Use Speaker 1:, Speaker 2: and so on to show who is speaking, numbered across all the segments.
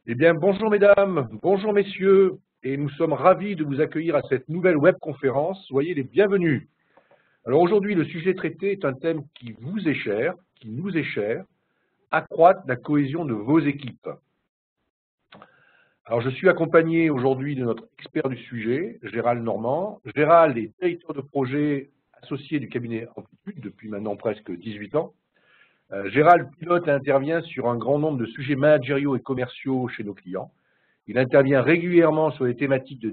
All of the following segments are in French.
Speaker 1: Eh bien, bonjour mesdames, bonjour messieurs, et nous sommes ravis de vous accueillir à cette nouvelle webconférence. Soyez les bienvenus. Alors aujourd'hui, le sujet traité est un thème qui vous est cher, qui nous est cher, accroître la cohésion de vos équipes. Alors je suis accompagné aujourd'hui de notre expert du sujet, Gérald Normand. Gérald est directeur de projet associé du cabinet Amplitude depuis maintenant presque 18 ans. Gérald pilote et intervient sur un grand nombre de sujets managériaux et commerciaux chez nos clients. Il intervient régulièrement sur les thématiques de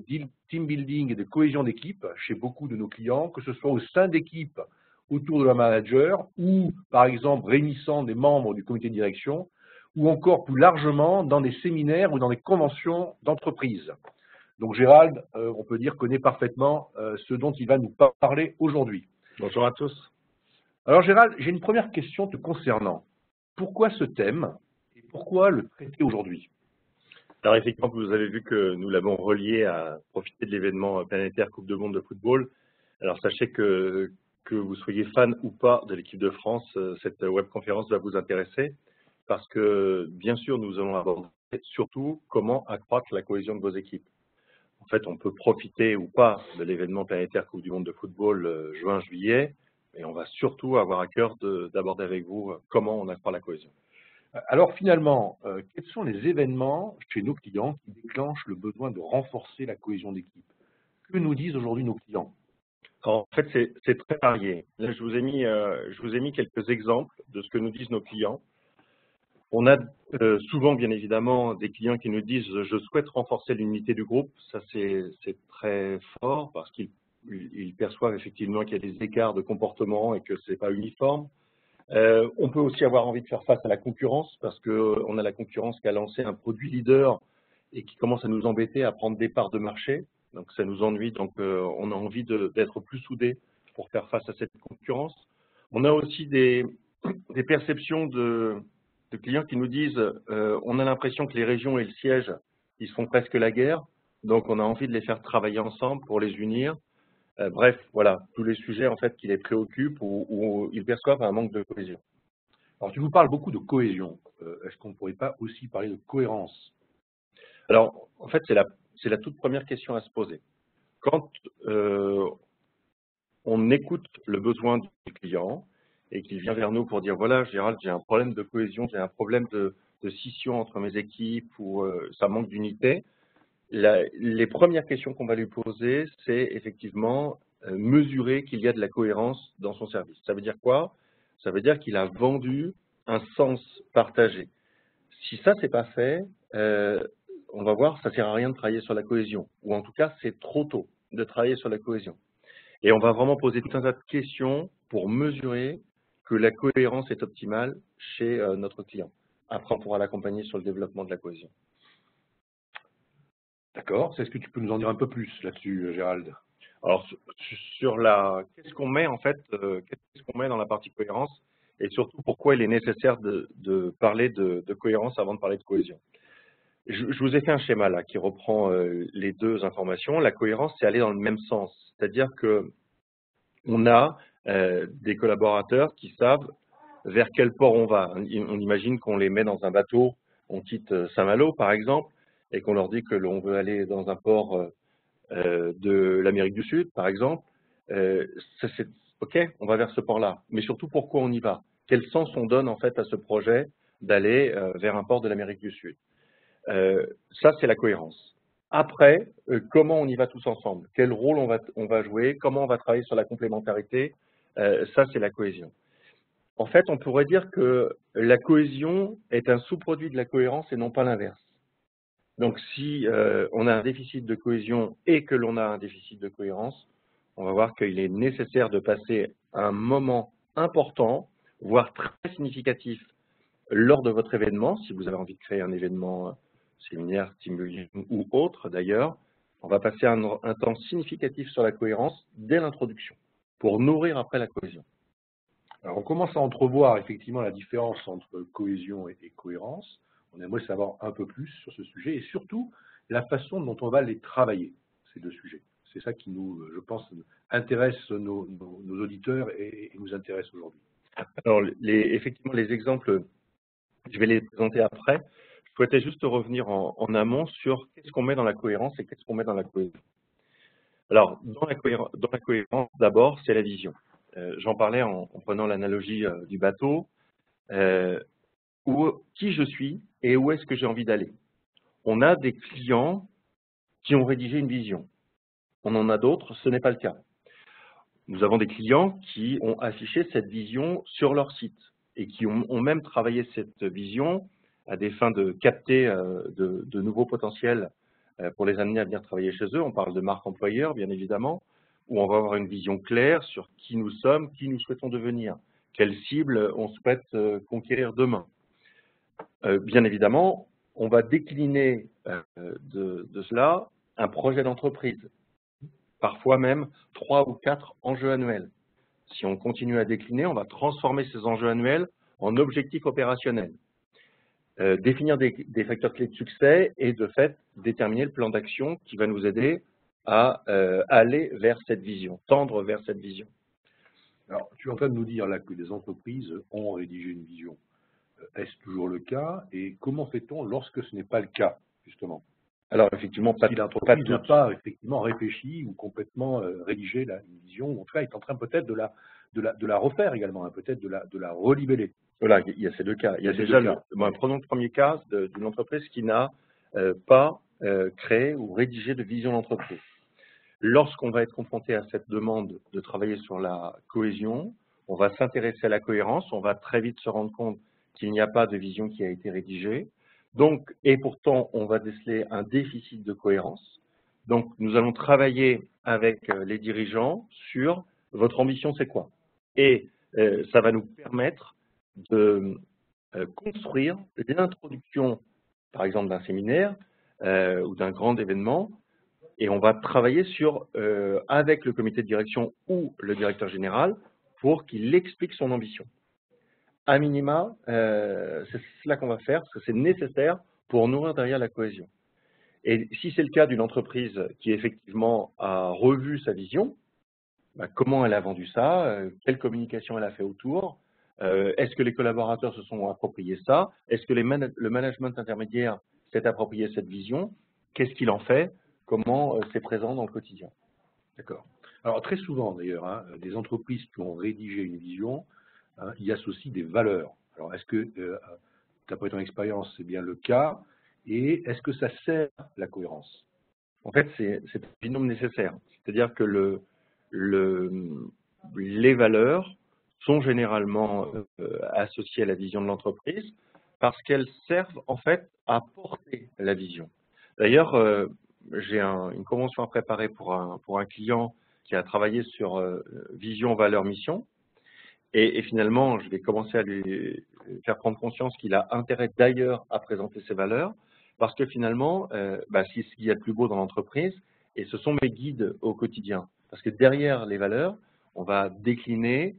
Speaker 1: team building et de cohésion d'équipe chez beaucoup de nos clients, que ce soit au sein d'équipes autour de leur manager ou, par exemple, réunissant des membres du comité de direction ou encore plus largement dans des séminaires ou dans des conventions d'entreprise. Donc Gérald, on peut dire, connaît parfaitement ce dont il va nous parler aujourd'hui.
Speaker 2: Bonjour à tous.
Speaker 1: Alors Gérald, j'ai une première question te concernant. Pourquoi ce thème et pourquoi le traiter aujourd'hui ?
Speaker 2: Alors effectivement, vous avez vu que nous l'avons relié à profiter de l'événement planétaire Coupe du Monde de football. Alors sachez que vous soyez fan ou pas de l'équipe de France, cette webconférence va vous intéresser parce que bien sûr, nous allons aborder surtout comment accroître la cohésion de vos équipes. En fait, on peut profiter ou pas de l'événement planétaire Coupe du Monde de football juin-juillet, mais on va surtout avoir à cœur d'aborder avec vous comment on accroît la cohésion.
Speaker 1: Alors finalement, quels sont les événements chez nos clients qui déclenchent le besoin de renforcer la cohésion d'équipe? Que nous disent aujourd'hui nos clients?
Speaker 2: En fait, c'est très varié. Là, je vous ai mis quelques exemples de ce que nous disent nos clients. On a souvent, bien évidemment, des clients qui nous disent « je souhaite renforcer l'unité du groupe ». Ça, c'est très fort parce qu'ils perçoivent effectivement qu'il y a des écarts de comportement et que ce n'est pas uniforme. On peut aussi avoir envie de faire face à la concurrence parce qu'on a la concurrence qui a lancé un produit leader et qui commence à nous embêter à prendre des parts de marché. Donc ça nous ennuie, donc on a envie d'être plus soudés pour faire face à cette concurrence. On a aussi des perceptions de clients qui nous disent on a l'impression que les régions et le siège, ils se font presque la guerre, donc on a envie de les faire travailler ensemble pour les unir. Bref, voilà, tous les sujets en fait qui les préoccupent ou ils perçoivent un manque de cohésion.
Speaker 1: Alors tu nous parles beaucoup de cohésion. Est-ce qu'on ne pourrait pas aussi parler de cohérence?
Speaker 2: Alors, en fait, c'est la toute première question à se poser. Quand on écoute le besoin du client et qu'il vient vers nous pour dire « Voilà, Gérald, j'ai un problème de cohésion, j'ai un problème de scission entre mes équipes ou ça manque d'unité », les premières questions qu'on va lui poser, c'est effectivement mesurer qu'il y a de la cohérence dans son service. Ça veut dire quoi? Ça veut dire qu'il a vendu un sens partagé. Si ça, c'est pas fait, on va voir, ça sert à rien de travailler sur la cohésion. Ou en tout cas, c'est trop tôt de travailler sur la cohésion. Et on va vraiment poser tout un tas de questions pour mesurer que la cohérence est optimale chez notre client. Après, on pourra l'accompagner sur le développement de la cohésion.
Speaker 1: D'accord. Est-ce que tu peux nous en dire un peu plus là-dessus, Gérald?
Speaker 2: Alors, qu'est-ce qu'on met en fait, qu'est-ce qu'on met dans la partie cohérence et surtout pourquoi il est nécessaire de parler de cohérence avant de parler de cohésion. Je vous ai fait un schéma là qui reprend les deux informations. La cohérence, c'est aller dans le même sens, c'est-à-dire que on a des collaborateurs qui savent vers quel port on va. On imagine qu'on les met dans un bateau, on quitte Saint-Malo par exemple, et qu'on leur dit que l'on veut aller dans un port de l'Amérique du Sud, par exemple, c'est OK, on va vers ce port-là. Mais surtout, pourquoi on y va? Quel sens on donne en fait à ce projet d'aller vers un port de l'Amérique du Sud? Ça, c'est la cohérence. Après, comment on y va tous ensemble? Quel rôle on va jouer? Comment on va travailler sur la complémentarité? Ça, c'est la cohésion. En fait, on pourrait dire que la cohésion est un sous-produit de la cohérence et non pas l'inverse. Donc, si on a un déficit de cohésion et que l'on a un déficit de cohérence, on va voir qu'il est nécessaire de passer un moment important, voire très significatif, lors de votre événement, si vous avez envie de créer un événement séminaire, team building ou autre d'ailleurs. On va passer un temps significatif sur la cohérence dès l'introduction, pour nourrir après la cohésion.
Speaker 1: Alors on commence à entrevoir effectivement la différence entre cohésion et cohérence. On aimerait savoir un peu plus sur ce sujet et surtout la façon dont on va les travailler, ces deux sujets. C'est ça qui nous, je pense, intéresse nos auditeurs et nous intéresse aujourd'hui.
Speaker 2: Alors, effectivement, les exemples, je vais les présenter après. souhaitais juste revenir en amont sur qu'est-ce qu'on met dans la cohérence et qu'est-ce qu'on met dans la cohésion. Alors, dans la cohérence, d'abord, c'est la vision. J'en parlais en prenant l'analogie du bateau. Qui je suis et où est-ce que j'ai envie d'aller. On a des clients qui ont rédigé une vision. On en a d'autres, ce n'est pas le cas. Nous avons des clients qui ont affiché cette vision sur leur site et qui ont même travaillé cette vision à des fins de capter de nouveaux potentiels pour les amener à venir travailler chez eux. On parle de marque employeur, bien évidemment, où on va avoir une vision claire sur qui nous sommes, qui nous souhaitons devenir, quelle cible on souhaite conquérir demain. Bien évidemment, on va décliner de cela un projet d'entreprise, parfois même 3 ou 4 enjeux annuels. Si on continue à décliner, on va transformer ces enjeux annuels en objectifs opérationnels, définir des facteurs clés de succès et de fait déterminer le plan d'action qui va nous aider à aller vers cette vision, tendre vers cette vision.
Speaker 1: Alors, tu es en train de nous dire là que les entreprises ont rédigé une vision. Est-ce toujours le cas et comment fait-on lorsque ce n'est pas le cas, justement?
Speaker 2: Alors, effectivement,
Speaker 1: si l'entreprise n'a pas effectivement réfléchi ou complètement rédigé une vision, ou en tout cas est en train peut-être de la refaire également, hein, peut-être de la relibeller.
Speaker 2: Voilà, il y a ces deux cas. Il y a déjà prenons le premier cas d'une entreprise qui n'a pas créé ou rédigé de vision d'entreprise. Lorsqu'on va être confronté à cette demande de travailler sur la cohésion, on va s'intéresser à la cohérence, on va très vite se rendre compte qu'il n'y a pas de vision qui a été rédigée. Donc, et pourtant, on va déceler un déficit de cohérence. Donc, nous allons travailler avec les dirigeants sur votre ambition, c'est quoi? Et ça va nous permettre de construire l'introduction, par exemple, d'un séminaire ou d'un grand événement. Et on va travailler sur, avec le comité de direction ou le directeur général pour qu'il explique son ambition. À minima, c'est cela qu'on va faire, parce que c'est nécessaire pour nourrir derrière la cohésion. Et si c'est le cas d'une entreprise qui effectivement a revu sa vision, bah, comment elle a vendu ça, quelle communication elle a fait autour, est-ce que les collaborateurs se sont appropriés ça, est-ce que le management intermédiaire s'est approprié cette vision, qu'est-ce qu'il en fait, comment c'est présent dans le quotidien.
Speaker 1: D'accord. Alors très souvent d'ailleurs, hein, des entreprises qui ont rédigé une vision, hein, y associent des valeurs. Alors est-ce que, d'après ton expérience, c'est bien le cas? Et est-ce que ça sert la cohérence?
Speaker 2: En fait, c'est un binôme nécessaire. C'est-à-dire que les valeurs sont généralement associées à la vision de l'entreprise parce qu'elles servent en fait à porter la vision. D'ailleurs, j'ai une convention à préparer pour un client qui a travaillé sur vision, valeur, mission. Et finalement, je vais commencer à lui faire prendre conscience qu'il a intérêt d'ailleurs à présenter ses valeurs, parce que finalement, c'est ce qu'il y a de plus beau dans l'entreprise, et ce sont mes guides au quotidien. Parce que derrière les valeurs, on va décliner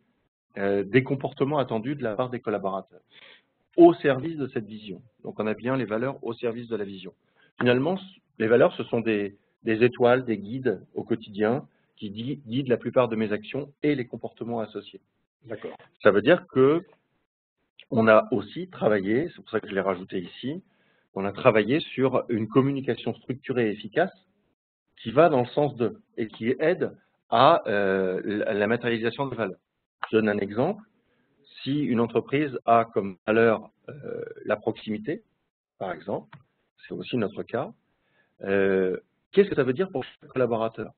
Speaker 2: des comportements attendus de la part des collaborateurs, au service de cette vision. Donc on a bien les valeurs au service de la vision. Finalement, les valeurs, ce sont des étoiles, des guides au quotidien, qui guident la plupart de mes actions et les comportements associés.
Speaker 1: D'accord.
Speaker 2: Ça veut dire que on a aussi travaillé, c'est pour ça que je l'ai rajouté ici, on a travaillé sur une communication structurée et efficace qui va dans le sens de et qui aide à la matérialisation de valeurs. Je donne un exemple. Si une entreprise a comme valeur la proximité, par exemple, c'est aussi notre cas, qu'est-ce que ça veut dire pour chaque collaborateur?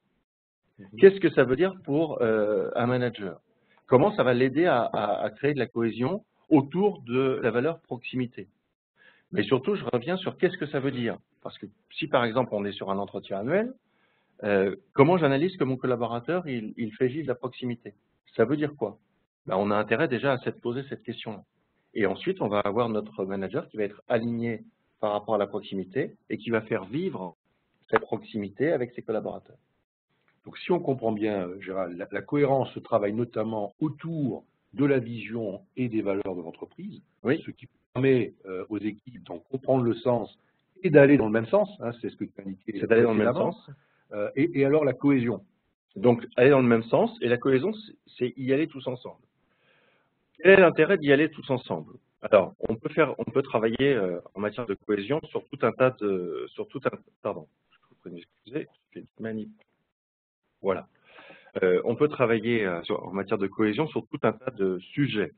Speaker 2: Qu'est-ce que ça veut dire pour un manager? Comment ça va l'aider à créer de la cohésion autour de la valeur proximité? Mais surtout, je reviens sur qu'est-ce que ça veut dire. Parce que si, par exemple, on est sur un entretien annuel, comment j'analyse que mon collaborateur, il fait vivre la proximité? Ça veut dire quoi? Ben, on a intérêt déjà à se poser cette question-là. Et ensuite, on va avoir notre manager qui va être aligné par rapport à la proximité et qui va faire vivre cette proximité avec ses collaborateurs.
Speaker 1: Donc, si on comprend bien, Gérald, la cohérence se travaille notamment autour de la vision et des valeurs de l'entreprise,
Speaker 2: oui.
Speaker 1: Ce qui permet aux équipes d'en comprendre le sens et d'aller dans le même sens, hein, c'est ce que tu as indiqué.
Speaker 2: C'est d'aller dans le même sens.
Speaker 1: Et alors la cohésion.
Speaker 2: Donc, aller dans le même sens, et la cohésion, c'est y aller tous ensemble. Quel est l'intérêt d'y aller tous ensemble? Alors, on peut travailler en matière de cohésion sur tout un tas de, pardon, je vous prie de m'excuser, je fais une manip. Voilà. On peut travailler en matière de cohésion sur tout un tas de sujets.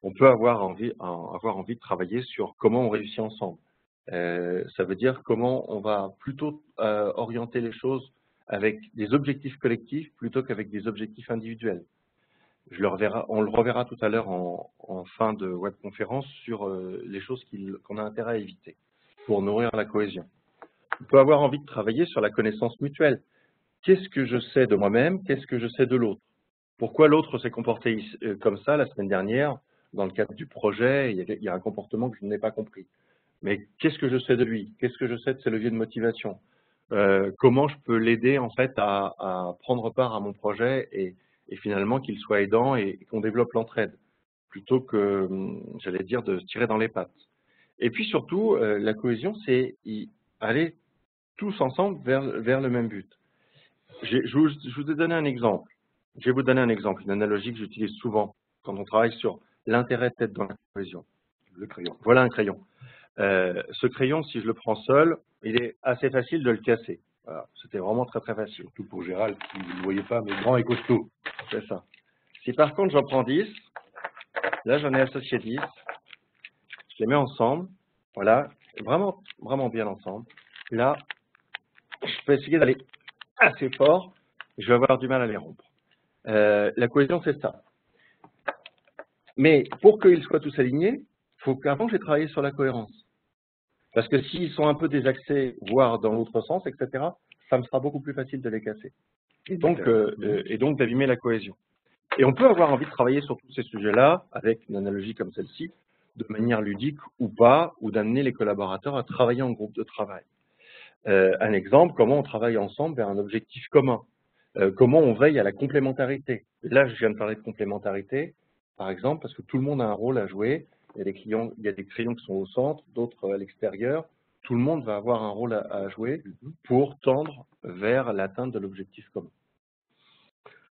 Speaker 2: On peut avoir envie de travailler sur comment on réussit ensemble. Ça veut dire comment on va plutôt orienter les choses avec des objectifs collectifs plutôt qu'avec des objectifs individuels. On le reverra tout à l'heure en fin de webconférence sur les choses qu'on a intérêt à éviter pour nourrir la cohésion. On peut avoir envie de travailler sur la connaissance mutuelle. Qu'est-ce que je sais de moi-même? Qu'est-ce que je sais de l'autre? Pourquoi l'autre s'est comporté comme ça la semaine dernière? Dans le cadre du projet, il y a un comportement que je n'ai pas compris. Mais qu'est-ce que je sais de lui? Qu'est-ce que je sais de ses leviers de motivation? Comment je peux l'aider en fait à prendre part à mon projet et finalement qu'il soit aidant et qu'on développe l'entraide, plutôt que, j'allais dire, de se tirer dans les pattes. Et puis surtout, la cohésion, c'est aller tous ensemble vers le même but. Je vous ai donné un exemple. Je vais vous donner un exemple, une analogie que j'utilise souvent quand on travaille sur l'intérêt d'être dans la cohésion. Le crayon. Voilà un crayon. Ce crayon, si je le prends seul, il est assez facile de le casser. Voilà. C'était vraiment très très facile.
Speaker 1: Surtout pour Gérald, qui, vous ne le voyez pas, mais grand et costaud.
Speaker 2: C'est ça. Si par contre j'en prends 10, là j'en ai associé 10, je les mets ensemble, voilà, vraiment, vraiment bien ensemble. Là, je peux essayer d'aller assez fort, je vais avoir du mal à les rompre. La cohésion, c'est ça. Mais pour qu'ils soient tous alignés, il faut qu'avant j'ai travaillé sur la cohérence. Parce que s'ils sont un peu désaxés, voire dans l'autre sens, etc., ça me sera beaucoup plus facile de les casser. Et donc d'abîmer la cohésion. Et on peut avoir envie de travailler sur tous ces sujets-là, avec une analogie comme celle-ci, de manière ludique ou pas, ou d'amener les collaborateurs à travailler en groupe de travail. Un exemple, comment on travaille ensemble vers un objectif commun. Comment on veille à la complémentarité. Là, je viens de parler de complémentarité, par exemple, parce que tout le monde a un rôle à jouer. Il y a des crayons qui sont au centre, d'autres à l'extérieur. Tout le monde va avoir un rôle à jouer pour tendre vers l'atteinte de l'objectif commun.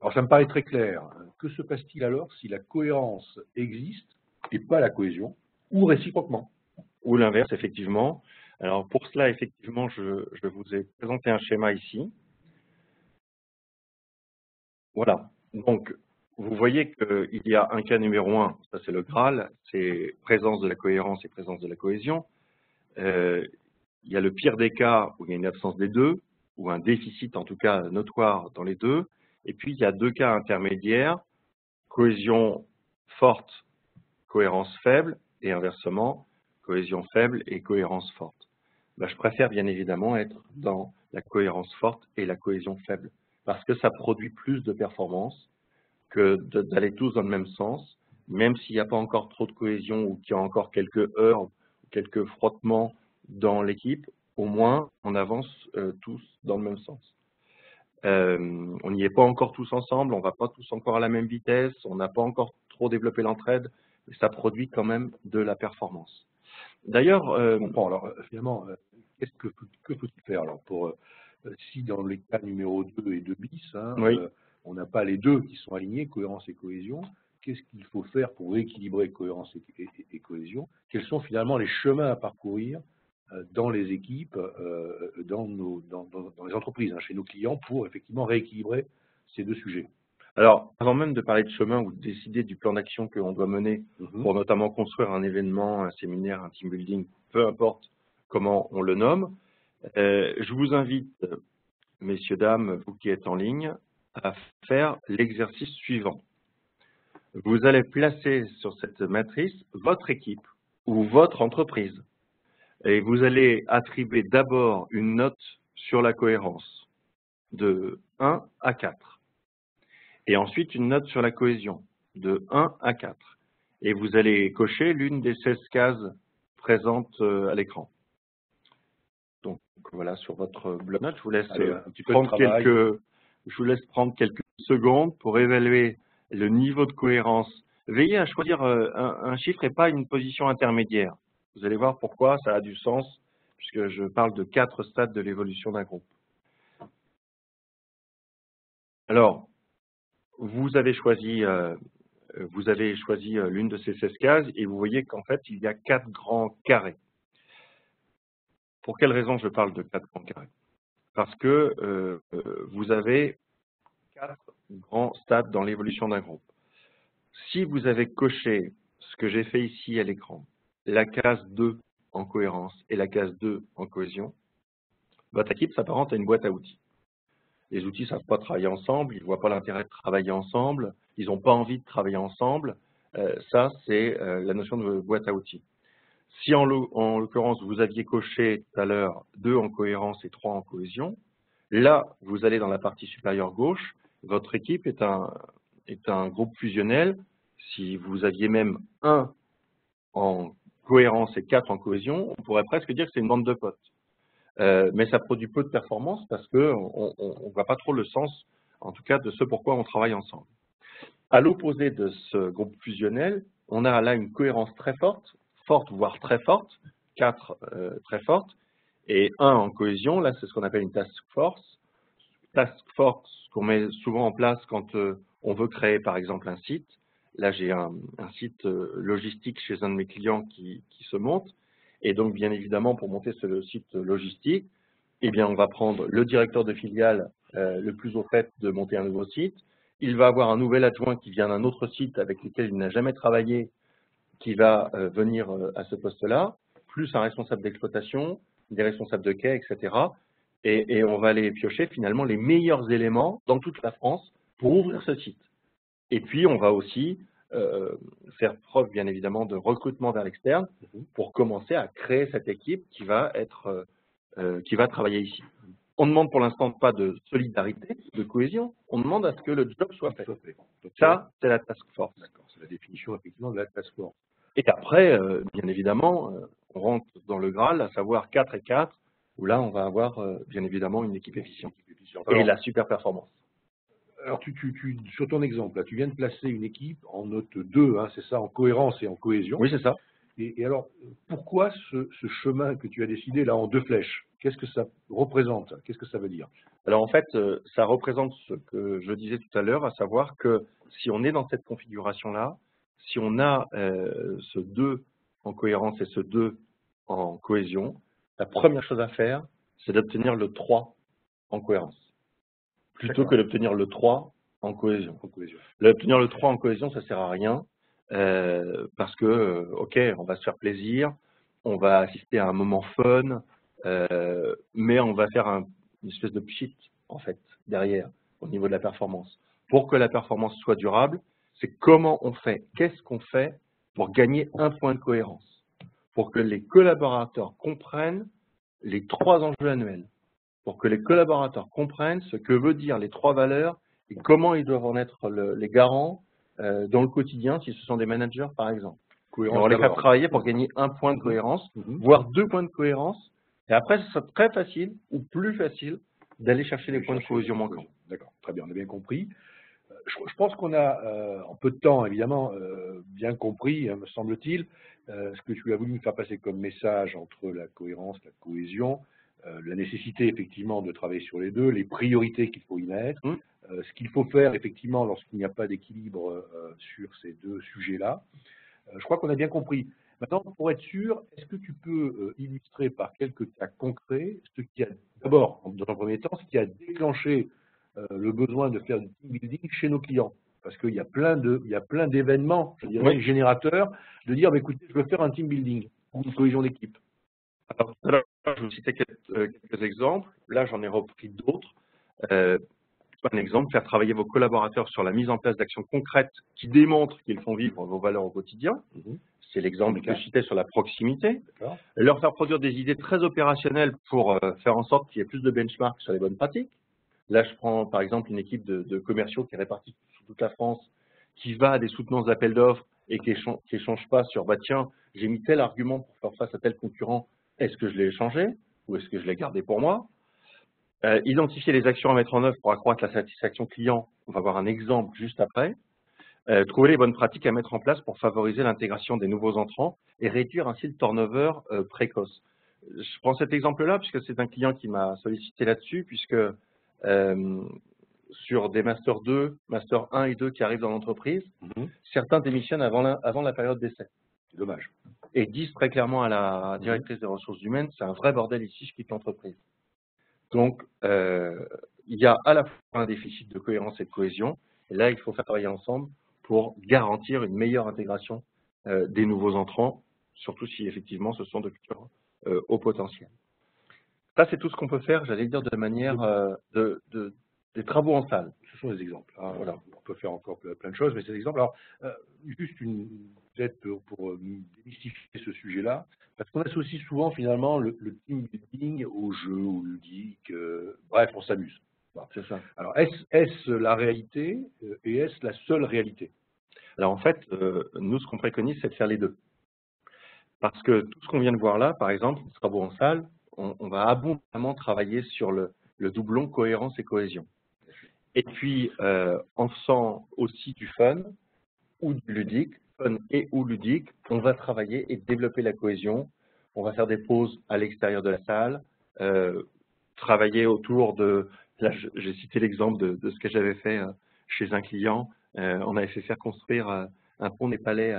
Speaker 1: Alors, ça me paraît très clair. Que se passe-t-il alors si la cohérence existe et pas la cohésion, ou réciproquement?
Speaker 2: Ou l'inverse, effectivement. Alors, pour cela, effectivement, je vous ai présenté un schéma ici. Voilà. Donc, vous voyez qu'il y a un cas numéro 1, ça c'est le Graal, c'est présence de la cohérence et présence de la cohésion. Il y a le pire des cas où il y a une absence des deux, ou un déficit en tout cas notoire dans les deux. Et puis il y a deux cas intermédiaires, cohésion forte, cohérence faible, et inversement, cohésion faible et cohérence forte. Ben, je préfère bien évidemment être dans la cohérence forte et la cohésion faible, parce que ça produit plus de performance que d'aller tous dans le même sens, même s'il n'y a pas encore trop de cohésion ou qu'il y a encore quelques heurts, quelques frottements dans l'équipe, au moins on avance tous dans le même sens. On n'y est pas encore tous ensemble, on ne va pas tous encore à la même vitesse, on n'a pas encore trop développé l'entraide, mais ça produit quand même de la performance. D'ailleurs,
Speaker 1: alors finalement, que faut-il faire alors pour si dans les cas numéro 2 et 2 bis,
Speaker 2: oui.
Speaker 1: On n'a pas les deux qui sont alignés, cohérence et cohésion, qu'est-ce qu'il faut faire pour rééquilibrer cohérence et cohésion? Quels sont finalement les chemins à parcourir dans les équipes, dans les entreprises, chez nos clients, pour effectivement rééquilibrer ces deux sujets?
Speaker 2: Alors, avant même de parler de chemin ou de décider du plan d'action que l'on doit mener pour notamment construire un événement, un séminaire, un team building, peu importe comment on le nomme, je vous invite, messieurs, dames, vous qui êtes en ligne, à faire l'exercice suivant. Vous allez placer sur cette matrice votre équipe ou votre entreprise et vous allez attribuer d'abord une note sur la cohérence de 1 à 4 et ensuite une note sur la cohésion de 1 à 4 et vous allez cocher l'une des 16 cases présentes à l'écran. Donc voilà, sur votre bloc-notes, je vous laisse prendre quelques secondes pour évaluer le niveau de cohérence. Veillez à choisir un chiffre et pas une position intermédiaire. Vous allez voir pourquoi ça a du sens, puisque je parle de 4 stades de l'évolution d'un groupe. Alors, vous avez choisi vous avez choisi l'une de ces 16 cases et vous voyez qu'en fait, il y a 4 grands carrés. Pour quelle raison je parle de 4 grands carrés? Parce que vous avez 4 grands stades dans l'évolution d'un groupe. Si vous avez coché ce que j'ai fait ici à l'écran, la case 2 en cohérence et la case 2 en cohésion, votre équipe s'apparente à une boîte à outils. Les outils ne savent pas travailler ensemble, ils ne voient pas l'intérêt de travailler ensemble, ils n'ont pas envie de travailler ensemble. Ça, c'est la notion de boîte à outils. Si en l'occurrence, vous aviez coché tout à l'heure 2 en cohérence et 3 en cohésion, là, vous allez dans la partie supérieure gauche, votre équipe est un groupe fusionnel. Si vous aviez même 1 en cohérence et 4 en cohésion, on pourrait presque dire que c'est une bande de potes. Mais ça produit peu de performance parce qu'on ne voit pas trop le sens, en tout cas, de ce pourquoi on travaille ensemble. À l'opposé de ce groupe fusionnel, on a là une cohérence très forte, voire très forte, 4 très fortes, et 1 en cohésion. Là, c'est ce qu'on appelle une task force. Task force qu'on met souvent en place quand on veut créer, par exemple, un site. Là, j'ai un site logistique chez un de mes clients qui se monte. Et donc, bien évidemment, pour monter ce site logistique, eh bien, on va prendre le directeur de filiale le plus au fait de monter un nouveau site. Il va avoir un nouvel adjoint qui vient d'un autre site avec lequel il n'a jamais travaillé, qui va venir à ce poste-là, plus un responsable d'exploitation, des responsables de quai, etc. Et on va aller piocher finalement les meilleurs éléments dans toute la France pour ouvrir ce site. Et puis, on va aussi faire preuve, bien évidemment, de recrutement vers l'externe pour commencer à créer cette équipe qui va travailler ici. On ne demande pour l'instant pas de solidarité, de cohésion, on demande à ce que le job soit fait. Ça, c'est la task force.
Speaker 1: D'accord, c'est la définition effectivement de la task force.
Speaker 2: Et après, bien évidemment, on rentre dans le Graal, à savoir 4 et 4, où là, on va avoir, bien évidemment, une équipe efficiente.
Speaker 1: Alors,
Speaker 2: et la super performance.
Speaker 1: Alors, sur ton exemple, là, tu viens de placer une équipe en note 2, hein, c'est ça, en cohérence et en cohésion.
Speaker 2: Oui, c'est ça.
Speaker 1: Et alors, pourquoi ce chemin que tu as décidé là en 2 flèches? Qu'est-ce que ça représente? Qu'est-ce que ça veut dire?
Speaker 2: Alors en fait, ça représente ce que je disais tout à l'heure, à savoir que si on est dans cette configuration-là, si on a ce 2 en cohérence et ce 2 en cohésion, la première chose à faire, c'est d'obtenir le 3 en cohérence, plutôt que d'obtenir le 3 en cohésion. L'obtenir le 3 en cohésion, ça ne sert à rien, parce que, ok, on va se faire plaisir, on va assister à un moment fun, mais on va faire une espèce de pchit, en fait, derrière, au niveau de la performance. Pour que la performance soit durable, c'est comment on fait, qu'est-ce qu'on fait pour gagner un point de cohérence, pour que les collaborateurs comprennent les 3 enjeux annuels, pour que les collaborateurs comprennent ce que veut dire les 3 valeurs et comment ils doivent en être les garants dans le quotidien, si ce sont des managers, par exemple. Et on va les faire travailler pour gagner un point de cohérence, voire 2 points de cohérence. Et après, ce sera très facile ou plus facile d'aller chercher les points de cohésion manquants.
Speaker 1: D'accord, très bien, on a bien compris. Je pense qu'on a, en peu de temps, évidemment, bien compris, me semble-t-il, ce que tu as voulu nous faire passer comme message entre la cohérence, la cohésion, la nécessité, effectivement, de travailler sur les deux, les priorités qu'il faut y mettre, ce qu'il faut faire, effectivement, lorsqu'il n'y a pas d'équilibre sur ces 2 sujets-là. Je crois qu'on a bien compris. Maintenant, pour être sûr, est-ce que tu peux illustrer par quelques cas concrets ce qui a, d'abord, dans un premier temps, ce qui a déclenché le besoin de faire du team building chez nos clients? Parce qu'il y a plein d'événements, je dirais, générateurs, de dire, bah, écoutez, je veux faire un team building ou une cohésion d'équipe.
Speaker 2: Alors, tout à l'heure, je vous citais quelques exemples. Là, j'en ai repris d'autres. Un exemple, faire travailler vos collaborateurs sur la mise en place d'actions concrètes qui démontrent qu'ils font vivre vos valeurs au quotidien. C'est l'exemple que je citais sur la proximité. Leur faire produire des idées très opérationnelles pour faire en sorte qu'il y ait plus de benchmarks sur les bonnes pratiques. Là, je prends par exemple une équipe de commerciaux qui est répartie sur toute la France, qui va à des soutenances d'appels d'offres et qui échange pas sur, bah tiens, j'ai mis tel argument pour faire face à tel concurrent, est-ce que je l'ai échangé ou est-ce que je l'ai gardé pour moi? Identifier les actions à mettre en œuvre pour accroître la satisfaction client, on va voir un exemple juste après. Trouver les bonnes pratiques à mettre en place pour favoriser l'intégration des nouveaux entrants et réduire ainsi le turnover précoce. Je prends cet exemple-là puisque c'est un client qui m'a sollicité là-dessus, puisque sur des Master 2, Master 1 et 2 qui arrivent dans l'entreprise, certains démissionnent avant la période d'essai.
Speaker 1: C'est dommage.
Speaker 2: Et disent très clairement à la directrice des ressources humaines, c'est un vrai bordel ici, je quitte l'entreprise. Donc, il y a à la fois un déficit de cohérence et de cohésion, et là, il faut faire travailler ensemble pour garantir une meilleure intégration des nouveaux entrants, surtout si effectivement ce sont de futurs au potentiel. Ça, c'est tout ce qu'on peut faire, j'allais dire, de manière des travaux en salle.
Speaker 1: Ce sont des exemples. Hein, voilà. On peut faire encore plein de choses, mais c'est des exemples. Alors, juste peut-être pour démystifier ce sujet-là, parce qu'on associe souvent finalement le team building au jeu, au ludique, bref, on s'amuse. Voilà.
Speaker 2: C'est ça.
Speaker 1: Alors, est-ce la réalité et est-ce la seule réalité?
Speaker 2: Alors en fait, nous, ce qu'on préconise, c'est de faire les deux. Parce que tout ce qu'on vient de voir là, par exemple, les travaux en salle, on va abondamment travailler sur le doublon cohérence et cohésion. Et puis, en faisant aussi du fun ou du ludique, fun et ou ludique, on va travailler et développer la cohésion. On va faire des pauses à l'extérieur de la salle, travailler autour de... Là, j'ai cité l'exemple de ce que j'avais fait chez un client. On avait fait faire construire un pont népalais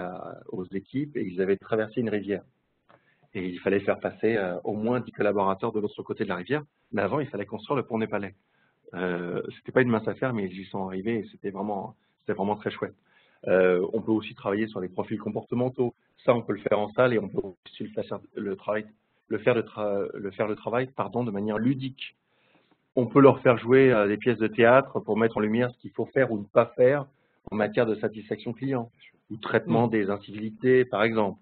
Speaker 2: aux équipes et ils avaient traversé une rivière. Et il fallait faire passer au moins 10 collaborateurs de l'autre côté de la rivière. Mais avant, il fallait construire le pont népalais. C'était pas une mince affaire, mais ils y sont arrivés et c'était vraiment très chouette. On peut aussi travailler sur les profils comportementaux. Ça, on peut le faire en salle et on peut aussi le faire le travail de manière ludique. On peut leur faire jouer des pièces de théâtre pour mettre en lumière ce qu'il faut faire ou ne pas faire en matière de satisfaction client ou traitement des incivilités, par exemple.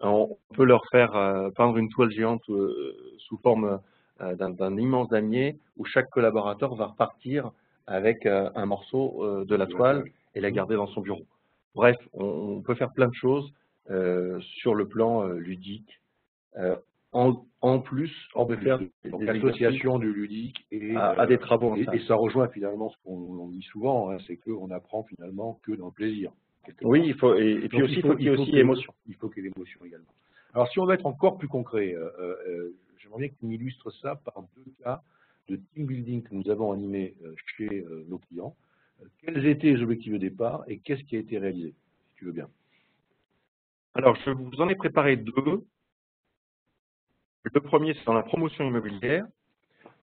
Speaker 2: On peut leur faire peindre une toile géante sous forme d'un immense damier où chaque collaborateur va repartir avec un morceau de la toile et la garder dans son bureau. Bref, on peut faire plein de choses sur le plan ludique. En plus, on peut faire
Speaker 1: donc l'association du ludique et
Speaker 2: à des travaux.
Speaker 1: Et ça rejoint finalement ce qu'on dit souvent, hein, c'est qu'on apprend finalement que dans le plaisir.
Speaker 2: Oui, il faut, et puis aussi, il faut qu'il y ait aussi émotion.
Speaker 1: Il faut qu'il y ait l'émotion également. Alors, si on veut être encore plus concret, j'aimerais bien que tu m'illustres ça par deux cas de team building que nous avons animés chez nos clients. Quels étaient les objectifs de départ et qu'est-ce qui a été réalisé, si tu veux bien?
Speaker 2: Alors, je vous en ai préparé deux. Le premier, c'est dans la promotion immobilière,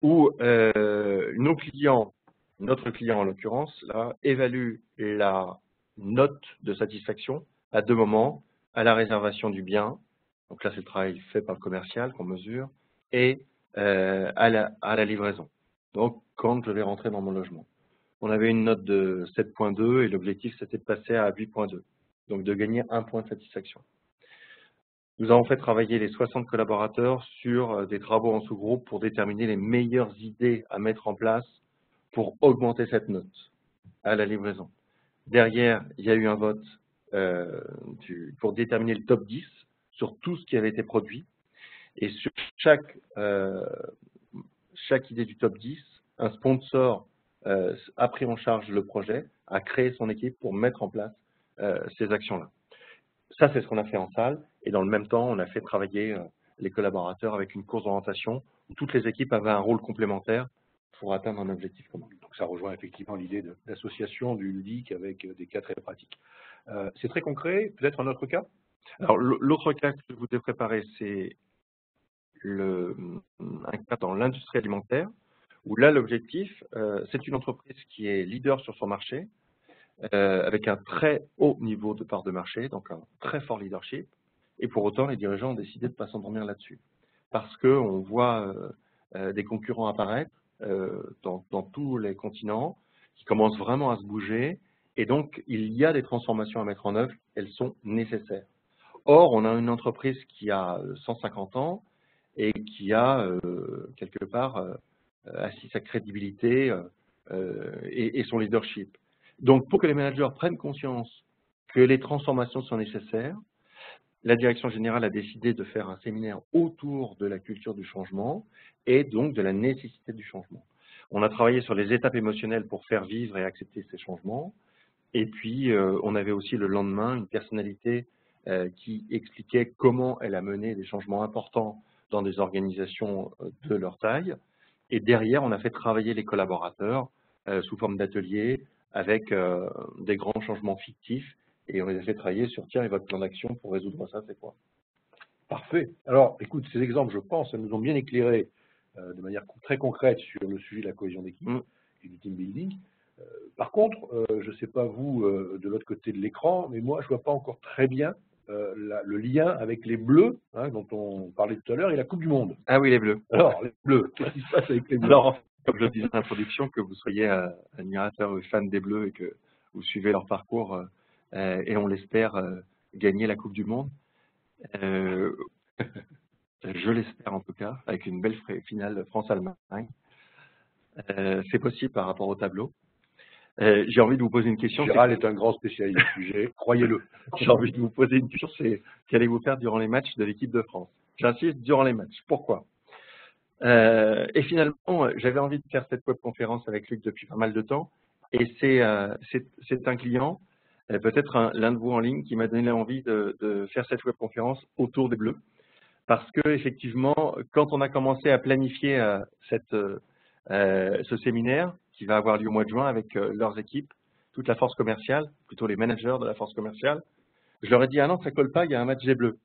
Speaker 2: où nos clients, notre client en l'occurrence, là, évalue la note de satisfaction à deux moments, à la réservation du bien, donc là c'est le travail fait par le commercial qu'on mesure, et à la livraison, donc quand je vais rentrer dans mon logement. On avait une note de 7.2 et l'objectif c'était de passer à 8.2, donc de gagner un point de satisfaction. Nous avons fait travailler les 60 collaborateurs sur des travaux en sous-groupe pour déterminer les meilleures idées à mettre en place pour augmenter cette note à la livraison. Derrière, il y a eu un vote pour déterminer le top 10 sur tout ce qui avait été produit. Et sur chaque idée du top 10, un sponsor a pris en charge le projet, a créé son équipe pour mettre en place ces actions-là. Ça, c'est ce qu'on a fait en salle. Et dans le même temps, on a fait travailler les collaborateurs avec une course d'orientation où toutes les équipes avaient un rôle complémentaire pour atteindre un objectif commun.
Speaker 1: Donc ça rejoint effectivement l'idée d'association du ludique avec des cas très pratiques. C'est très concret, peut-être un autre cas?
Speaker 2: Alors l'autre cas que je vous ai préparé, c'est un cas dans l'industrie alimentaire, où là l'objectif, c'est une entreprise qui est leader sur son marché, avec un très haut niveau de part de marché, donc un très fort leadership, et pour autant les dirigeants ont décidé de ne pas s'endormir là-dessus, parce qu'on voit des concurrents apparaître dans tous les continents, qui commencent vraiment à se bouger, et donc il y a des transformations à mettre en œuvre, elles sont nécessaires. Or, on a une entreprise qui a 150 ans et qui a quelque part assis sa crédibilité et son leadership. Donc, pour que les managers prennent conscience que les transformations sont nécessaires, la direction générale a décidé de faire un séminaire autour de la culture du changement et donc de la nécessité du changement. On a travaillé sur les étapes émotionnelles pour faire vivre et accepter ces changements. Et puis, on avait aussi le lendemain une personnalité qui expliquait comment elle a mené des changements importants dans des organisations de leur taille. Et derrière, on a fait travailler les collaborateurs sous forme d'atelier, avec des grands changements fictifs, et on les a fait travailler sur, tiens, et votre plan d'action pour résoudre ça, c'est quoi?
Speaker 1: Parfait. Alors, écoute, ces exemples, je pense, nous ont bien éclairé de manière très concrète sur le sujet de la cohésion d'équipe et du team building. Par contre, je ne sais pas vous, de l'autre côté de l'écran, mais moi, je ne vois pas encore très bien le lien avec les Bleus, hein, dont on parlait tout à l'heure, et la Coupe du Monde.
Speaker 2: Ah oui, les Bleus.
Speaker 1: Alors, les Bleus, qu'est-ce qui se passe avec les Bleus?
Speaker 2: Alors, comme je le disais en introduction, que vous soyez admirateur ou fan des Bleus et que vous suivez leur parcours, et on l'espère, gagner la Coupe du Monde. Je l'espère en tout cas, avec une belle finale France-Allemagne. C'est possible par rapport au tableau. J'ai envie de vous poser une question.
Speaker 1: Gérald est un grand spécialiste du sujet, croyez-le.
Speaker 2: J'ai envie de vous poser une question, c'est qu'allez-vous faire durant les matchs de l'équipe de France? J'insiste, durant les matchs. Pourquoi? Et finalement, j'avais envie de faire cette webconférence avec Luc depuis pas mal de temps, et c'est un client, peut-être l'un de vous en ligne, qui m'a donné envie de faire cette webconférence autour des Bleus, parce que effectivement, quand on a commencé à planifier ce séminaire, qui va avoir lieu au mois de juin avec leurs équipes, toute la force commerciale, plutôt les managers de la force commerciale, je leur ai dit, ah non, ça colle pas, il y a un match des Bleus.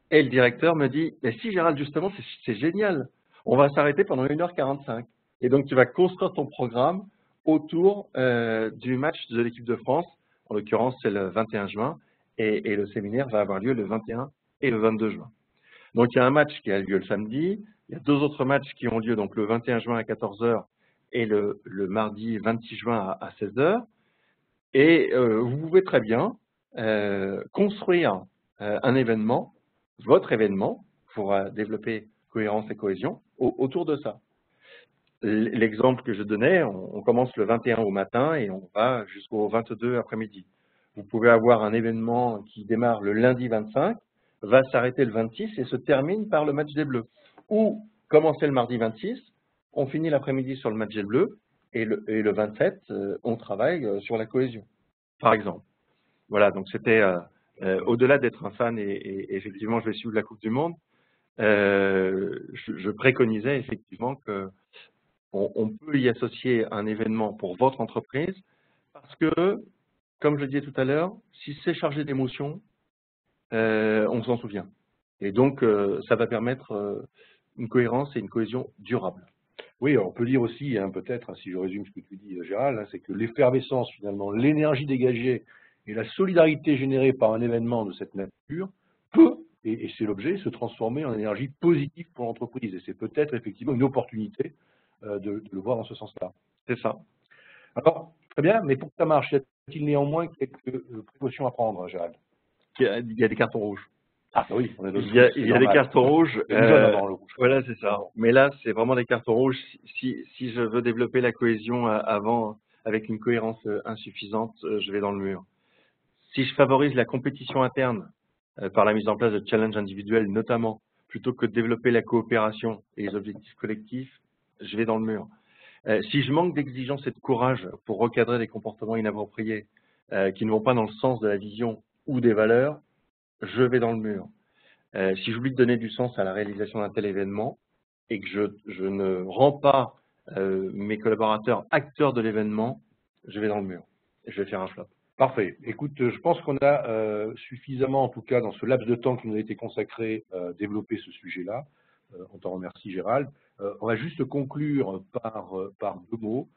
Speaker 2: Et le directeur me dit, mais si Gérald, justement, c'est génial, on va s'arrêter pendant 1h45. Et donc, tu vas construire ton programme autour du match de l'équipe de France. En l'occurrence, c'est le 21 juin, et le séminaire va avoir lieu le 21 et le 22 juin. Donc, il y a un match qui a lieu le samedi, il y a 2 autres matchs qui ont lieu donc le 21 juin à 14h et le mardi 26 juin à 16h. Et vous pouvez très bien construire un événement, votre événement, pour développer cohérence et cohésion autour de ça. L'exemple que je donnais, on commence le 21 au matin et on va jusqu'au 22 après-midi. Vous pouvez avoir un événement qui démarre le lundi 25, va s'arrêter le 26 et se termine par le match des Bleus. Ou commencer le mardi 26, on finit l'après-midi sur le match des Bleus et le 27, on travaille sur la cohésion, par exemple. Voilà, donc c'était au-delà d'être un fan et effectivement je vais suivre la Coupe du Monde, je préconisais effectivement que on peut y associer un événement pour votre entreprise parce que, comme je le disais tout à l'heure, si c'est chargé d'émotions, on s'en souvient. Et donc, ça va permettre une cohérence et une cohésion durable.
Speaker 1: Oui, on peut dire aussi, hein, peut-être, si je résume ce que tu dis, Gérald, hein, c'est que l'effervescence, finalement, l'énergie dégagée et la solidarité générée par un événement de cette nature peut, et c'est l'objet, se transformer en énergie positive pour l'entreprise. Et c'est peut-être effectivement une opportunité de le voir dans ce sens-là.
Speaker 2: C'est ça.
Speaker 1: Alors, très bien, mais pour que ça marche, y a-t-il néanmoins quelques précautions à prendre, Gérald?
Speaker 2: Il y a des cartons rouges.
Speaker 1: Ah oui, on est
Speaker 2: il y a des cartons rouges. Voilà, c'est ça. Mais là, c'est vraiment des cartons rouges. Si je veux développer la cohésion avant, avec une cohérence insuffisante, je vais dans le mur. Si je favorise la compétition interne par la mise en place de challenges individuels notamment, plutôt que de développer la coopération et les objectifs collectifs, je vais dans le mur. Si je manque d'exigence et de courage pour recadrer des comportements inappropriés qui ne vont pas dans le sens de la vision ou des valeurs, je vais dans le mur. Si j'oublie de donner du sens à la réalisation d'un tel événement et que je ne rends pas mes collaborateurs acteurs de l'événement, je vais dans le mur et je vais faire un flop.
Speaker 1: Parfait. Écoute, je pense qu'on a suffisamment, en tout cas, dans ce laps de temps qui nous a été consacré, développé ce sujet-là. On t'en remercie, Gérald. On va juste conclure par 2 mots.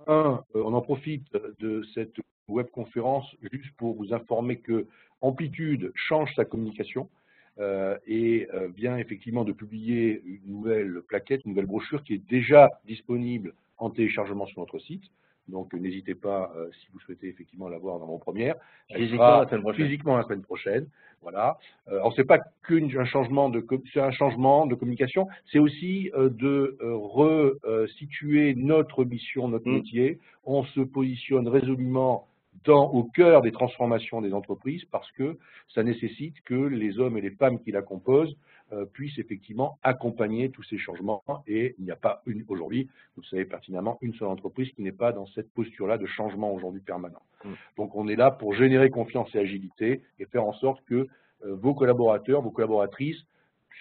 Speaker 1: Un, on en profite de cette webconférence juste pour vous informer que Amplitude change sa communication et vient effectivement de publier une nouvelle plaquette, une nouvelle brochure qui est déjà disponible en téléchargement sur notre site. Donc, n'hésitez pas, si vous souhaitez effectivement la voir dans vos premières.
Speaker 2: Physiquement
Speaker 1: la semaine prochaine. Voilà. Alors, c'est pas qu'un changement c'est un changement de communication, c'est aussi de resituer notre mission, notre métier. On se positionne résolument au cœur des transformations des entreprises parce que ça nécessite que les hommes et les femmes qui la composent puissent effectivement accompagner tous ces changements. Et il n'y a pas aujourd'hui, vous le savez pertinemment, une seule entreprise qui n'est pas dans cette posture-là de changement aujourd'hui permanent. Donc on est là pour générer confiance et agilité et faire en sorte que vos collaborateurs, vos collaboratrices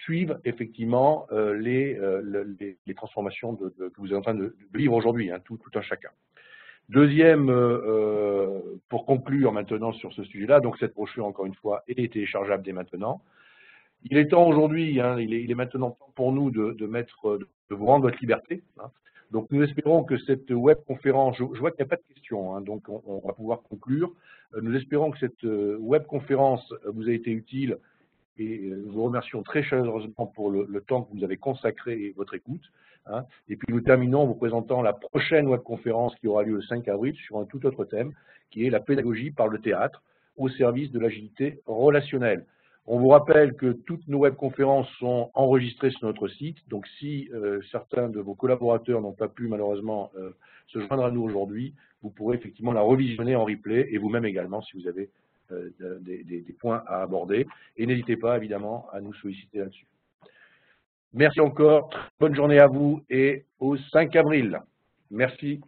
Speaker 1: suivent effectivement les transformations que vous êtes en train de vivre aujourd'hui, hein, tout un chacun. Deuxième, pour conclure maintenant sur ce sujet-là, donc cette brochure, encore une fois, est téléchargeable dès maintenant. Il est temps aujourd'hui, hein, il est maintenant temps pour nous de vous rendre votre liberté. Hein. Donc nous espérons que cette webconférence, je vois qu'il n'y a pas de questions, hein, donc on va pouvoir conclure. Nous espérons que cette webconférence vous a été utile et nous vous remercions très chaleureusement pour le temps que vous avez consacré et votre écoute. Hein. Et puis nous terminons en vous présentant la prochaine webconférence qui aura lieu le 5 avril sur un tout autre thème, qui est la pédagogie par le théâtre au service de l'agilité relationnelle. On vous rappelle que toutes nos webconférences sont enregistrées sur notre site, donc si certains de vos collaborateurs n'ont pas pu malheureusement se joindre à nous aujourd'hui, vous pourrez effectivement la revisionner en replay et vous-même également si vous avez des points à aborder. Et n'hésitez pas évidemment à nous solliciter là-dessus. Merci encore, bonne journée à vous et au 5 avril. Merci.